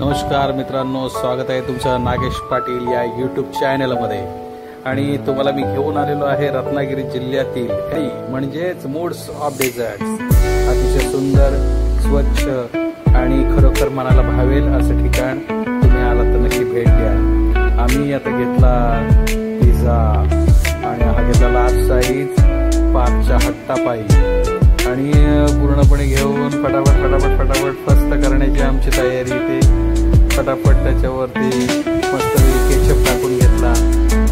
नमस्कार मित्रांनो, स्वागत आहे तुमचं नागेश पाटील या यूट्यूब चॅनलमध्ये। आणि तुम्हाला मी घेऊन आलेलो आहे रत्नागिरी जिल्ह्यातील म्हणजेच मूड्स ऑफ डेझर्ट्स। अतिशय सुंदर, स्वच्छ आणि खरोखर मनाला भावेल असं ठिकाण तुम्ही आलात तर नक्की भेट द्या। आम्ही आता घेतला पिझ्झा आणि हा घेतला लार्ज साईज पाचच्या हट्टापायी आणि पूर्णपणे घेऊन फटाफट फस्त करण्याची आमची तयारी। ते फटाफट त्याच्यावरती मस्त केचप टाकून घेतला।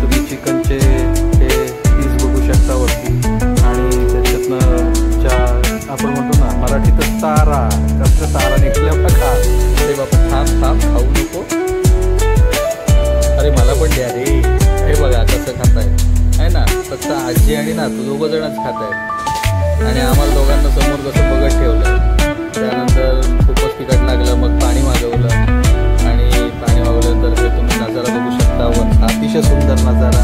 तुम्ही चिकनचे हे पीस बघू शकता वरती आणि त्याच्यातनं आपण म्हणतो ना मराठीतच तारा, कसं तारा निघल्या बघा। अरे बाबा थांब खाऊ नको, अरे मला पण द्या रे। हे बघा कसं खाताय आहे ना, फक्त आजी आणि ना तू दोघं जणच खाताय आणि आम्हाला दोघांना समोर कसं बघत ठेवलं। त्यानंतर खूपच तिखट लागलं, मग पाणी मागवलं आणि पाणी मागवल्यानंतर हे तुम्ही नजारा बघू शकता। अतिशय सुंदर नजारा।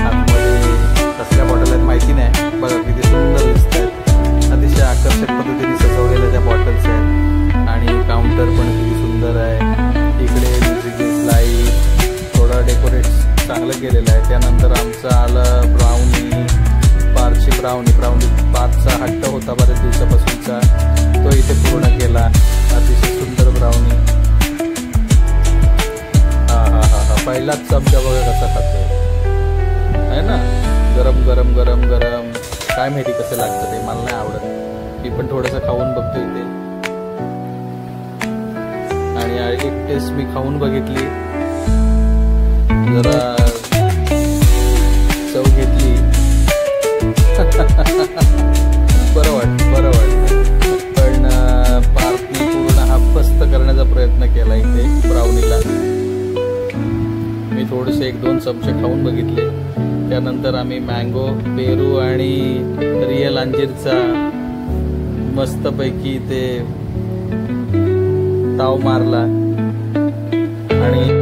आतमध्ये कसल्या बॉटल आहेत माहिती नाही, बघा किती सुंदर दिसत आहेत। अतिशय आकर्षक पद्धतीने सजवलेल्या त्या बॉटल्स आहेत आणि काउंटर पण किती सुंदर आहे। इकडे म्युझिक लाईट थोडा डेकोरेट चांगलं केलेलं आहे। त्यानंतर आमचं आलं ब्राउनी, ब्राउनी पाचचा हट्ट होता बऱ्याच दिवसापासूनचा, तो इथे पूर्ण केला। अतिशय सुंदर ब्राउनी। हा पहिलाच चमचा बघा कसा खातोय आहे ना, गरम गरम गरम गरम। काय माहिती कसं लागतं ते, मला नाही आवडत। मी पण थोडंसं खाऊन बघतो इथे आणि एक टेस्ट मी खाऊन बघितली, जरा चव घेतली। बरं वाटतं पण पार्थने पूर्ण हा फस्त करण्याचा प्रयत्न केला इथे ब्राउनीला। मी थोडेसे 1-2 चमचे खाऊन बघितले। त्यानंतर आम्ही मँगो, पेरू आणि रिअल अंजीरचा मस्तपैकी ते ताव मारला आणि